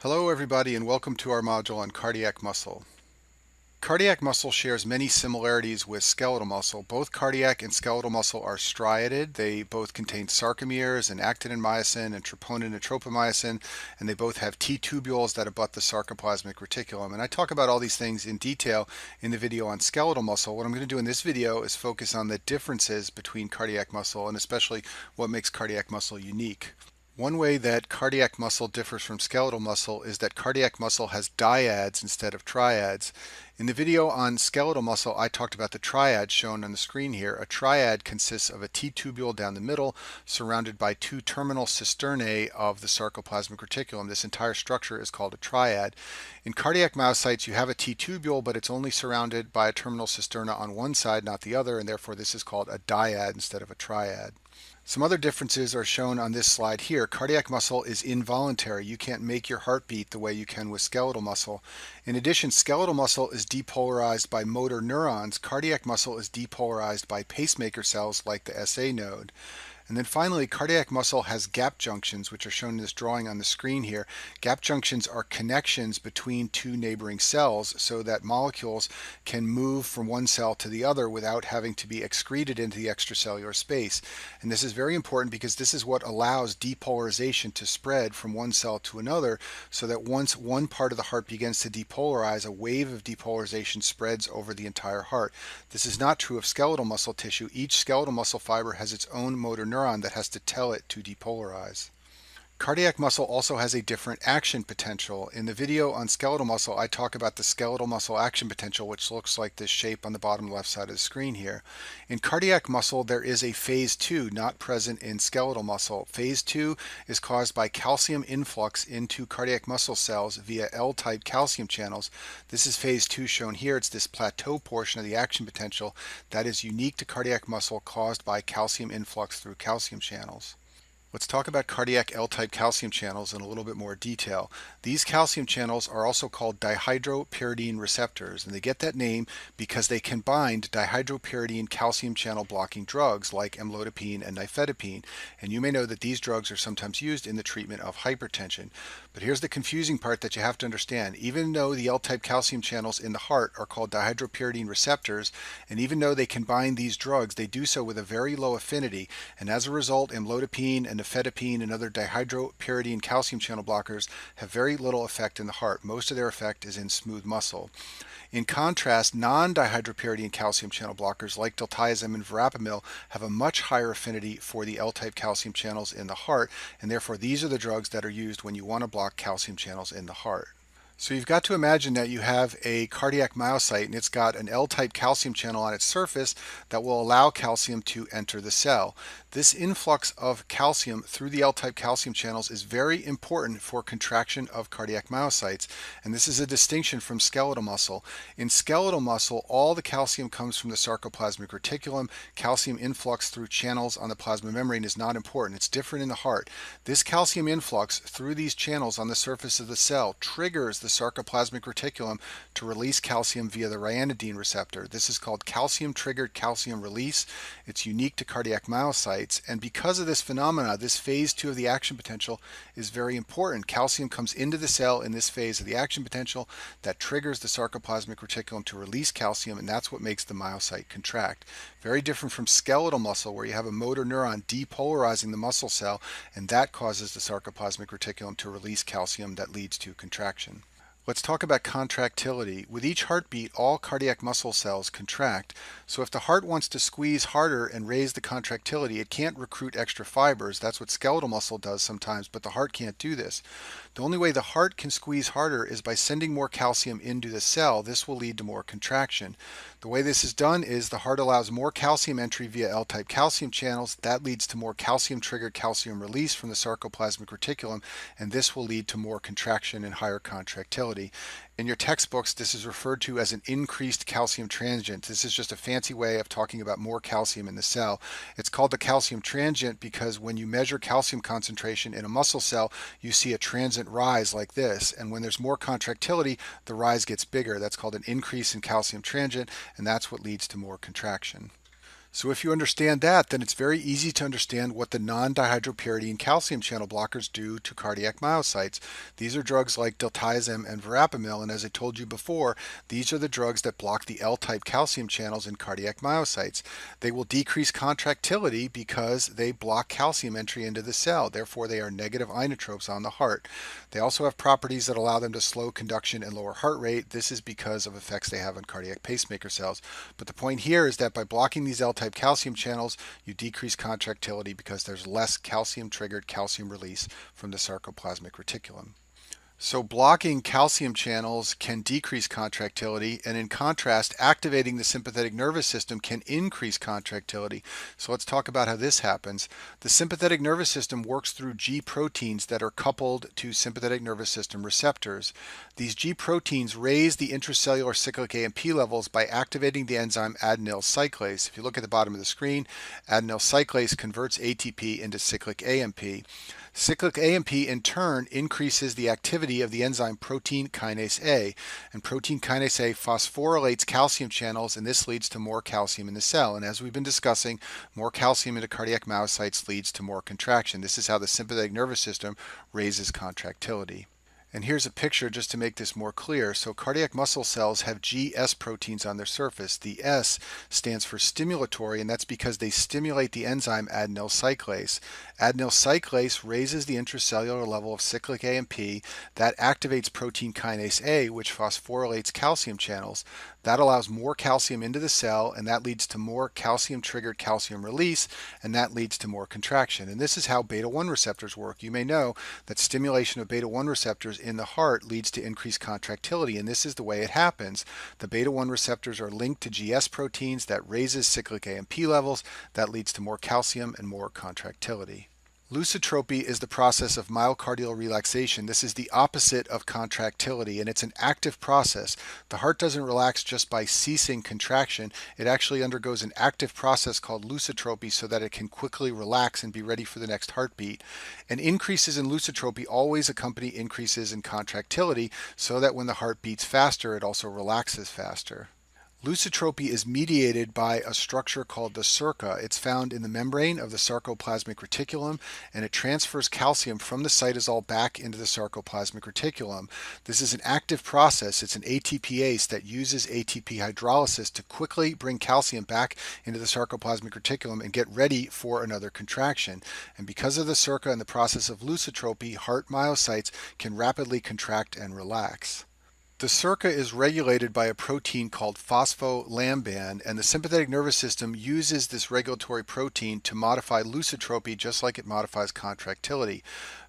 Hello everybody and welcome to our module on cardiac muscle. Cardiac muscle shares many similarities with skeletal muscle. Both cardiac and skeletal muscle are striated. They both contain sarcomeres and actin and myosin and troponin and tropomyosin, and they both have T-tubules that abut the sarcoplasmic reticulum. And I talk about all these things in detail in the video on skeletal muscle. What I'm going to do in this video is focus on the differences between cardiac muscle and especially what makes cardiac muscle unique. One way that cardiac muscle differs from skeletal muscle is that cardiac muscle has dyads instead of triads. In the video on skeletal muscle, I talked about the triad shown on the screen here. A triad consists of a T-tubule down the middle surrounded by two terminal cisternae of the sarcoplasmic reticulum. This entire structure is called a triad. In cardiac myocytes, you have a T-tubule, but it's only surrounded by a terminal cisterna on one side, not the other, and therefore this is called a dyad instead of a triad. Some other differences are shown on this slide here. Cardiac muscle is involuntary. You can't make your heart beat the way you can with skeletal muscle. In addition, skeletal muscle is depolarized by motor neurons. Cardiac muscle is depolarized by pacemaker cells like the SA node. And then finally, cardiac muscle has gap junctions, which are shown in this drawing on the screen here. Gap junctions are connections between two neighboring cells so that molecules can move from one cell to the other without having to be excreted into the extracellular space. And this is very important because this is what allows depolarization to spread from one cell to another, so that once one part of the heart begins to depolarize, a wave of depolarization spreads over the entire heart. This is not true of skeletal muscle tissue. Each skeletal muscle fiber has its own motor neuron that has to tell it to depolarize. Cardiac muscle also has a different action potential. In the video on skeletal muscle, I talk about the skeletal muscle action potential, which looks like this shape on the bottom left side of the screen here. In cardiac muscle, there is a phase 2 not present in skeletal muscle. Phase 2 is caused by calcium influx into cardiac muscle cells via L-type calcium channels. This is phase 2 shown here. It's this plateau portion of the action potential that is unique to cardiac muscle, caused by calcium influx through calcium channels. Let's talk about cardiac L-type calcium channels in a little bit more detail. These calcium channels are also called dihydropyridine receptors, and they get that name because they can bind dihydropyridine calcium channel blocking drugs like amlodipine and nifedipine. And you may know that these drugs are sometimes used in the treatment of hypertension. But here's the confusing part that you have to understand. Even though the L-type calcium channels in the heart are called dihydropyridine receptors, and even though they can bind these drugs, they do so with a very low affinity, and as a result, amlodipine and nifedipine and other dihydropyridine calcium channel blockers have very little effect in the heart. Most of their effect is in smooth muscle. In contrast, non-dihydropyridine calcium channel blockers like diltiazem and verapamil have a much higher affinity for the L-type calcium channels in the heart, and therefore these are the drugs that are used when you want to block calcium channels in the heart. So you've got to imagine that you have a cardiac myocyte and it's got an L-type calcium channel on its surface that will allow calcium to enter the cell. This influx of calcium through the L-type calcium channels is very important for contraction of cardiac myocytes, and this is a distinction from skeletal muscle. In skeletal muscle, all the calcium comes from the sarcoplasmic reticulum. Calcium influx through channels on the plasma membrane is not important. It's different in the heart. This calcium influx through these channels on the surface of the cell triggers the sarcoplasmic reticulum to release calcium via the ryanodine receptor. This is called calcium-triggered calcium release. It's unique to cardiac myocytes, and because of this phenomena, this phase 2 of the action potential is very important. Calcium comes into the cell in this phase of the action potential that triggers the sarcoplasmic reticulum to release calcium, and that's what makes the myocyte contract. Very different from skeletal muscle, where you have a motor neuron depolarizing the muscle cell, and that causes the sarcoplasmic reticulum to release calcium that leads to contraction. Let's talk about contractility. With each heartbeat, all cardiac muscle cells contract. So if the heart wants to squeeze harder and raise the contractility, it can't recruit extra fibers. That's what skeletal muscle does sometimes, but the heart can't do this. The only way the heart can squeeze harder is by sending more calcium into the cell. This will lead to more contraction. The way this is done is the heart allows more calcium entry via L-type calcium channels. That leads to more calcium-triggered calcium release from the sarcoplasmic reticulum, and this will lead to more contraction and higher contractility. In your textbooks, this is referred to as an increased calcium transient. This is just a fancy way of talking about more calcium in the cell. It's called the calcium transient because when you measure calcium concentration in a muscle cell, you see a transient rise like this. And when there's more contractility, the rise gets bigger. That's called an increase in calcium transient, and that's what leads to more contraction. So if you understand that, then it's very easy to understand what the non-dihydropyridine calcium channel blockers do to cardiac myocytes. These are drugs like diltiazem and verapamil, and as I told you before, these are the drugs that block the L-type calcium channels in cardiac myocytes. They will decrease contractility because they block calcium entry into the cell. Therefore, they are negative inotropes on the heart. They also have properties that allow them to slow conduction and lower heart rate. This is because of effects they have on cardiac pacemaker cells. But the point here is that by blocking these L-type calcium channels, you decrease contractility because there's less calcium-triggered calcium release from the sarcoplasmic reticulum. So blocking calcium channels can decrease contractility, and in contrast, activating the sympathetic nervous system can increase contractility. So let's talk about how this happens. The sympathetic nervous system works through G proteins that are coupled to sympathetic nervous system receptors. These G proteins raise the intracellular cyclic AMP levels by activating the enzyme adenyl cyclase. If you look at the bottom of the screen, adenyl cyclase converts ATP into cyclic AMP. Cyclic AMP in turn increases the activity of the enzyme protein kinase A, and protein kinase A phosphorylates calcium channels, and this leads to more calcium in the cell. And as we've been discussing, more calcium into cardiac myocytes leads to more contraction. This is how the sympathetic nervous system raises contractility. And here's a picture just to make this more clear. So cardiac muscle cells have GS proteins on their surface. The S stands for stimulatory, and that's because they stimulate the enzyme adenyl cyclase. Adenyl cyclase raises the intracellular level of cyclic AMP. That activates protein kinase A, which phosphorylates calcium channels. That allows more calcium into the cell, and that leads to more calcium-triggered calcium release, and that leads to more contraction. And this is how beta-1 receptors work. You may know that stimulation of beta-1 receptors in the heart leads to increased contractility, and this is the way it happens. The beta-1 receptors are linked to GS proteins that raises cyclic AMP levels. That leads to more calcium and more contractility. Lusitropy is the process of myocardial relaxation. This is the opposite of contractility, and it's an active process. The heart doesn't relax just by ceasing contraction. It actually undergoes an active process called lusitropy so that it can quickly relax and be ready for the next heartbeat. And increases in lusitropy always accompany increases in contractility so that when the heart beats faster, it also relaxes faster. Lusitropy is mediated by a structure called the SERCA. It's found in the membrane of the sarcoplasmic reticulum, and it transfers calcium from the cytosol back into the sarcoplasmic reticulum. This is an active process. It's an ATPase that uses ATP hydrolysis to quickly bring calcium back into the sarcoplasmic reticulum and get ready for another contraction. And because of the SERCA and the process of lusitropy, heart myocytes can rapidly contract and relax. The SERCA is regulated by a protein called phospholamban, and the sympathetic nervous system uses this regulatory protein to modify lusitropy just like it modifies contractility.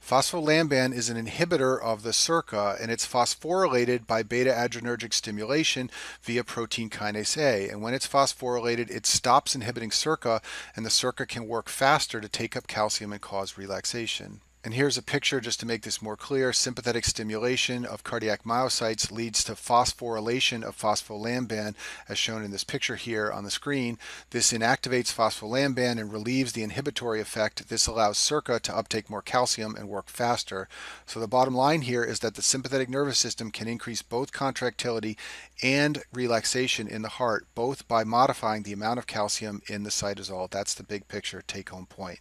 Phospholamban is an inhibitor of the SERCA, and it's phosphorylated by beta-adrenergic stimulation via protein kinase A. And when it's phosphorylated, it stops inhibiting SERCA, and the SERCA can work faster to take up calcium and cause relaxation. And here's a picture just to make this more clear. Sympathetic stimulation of cardiac myocytes leads to phosphorylation of phospholamban, as shown in this picture here on the screen. This inactivates phospholamban and relieves the inhibitory effect. This allows SERCA to uptake more calcium and work faster. So the bottom line here is that the sympathetic nervous system can increase both contractility and relaxation in the heart, both by modifying the amount of calcium in the cytosol. That's the big picture take-home point.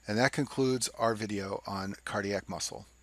And that concludes our video on cardiac muscle.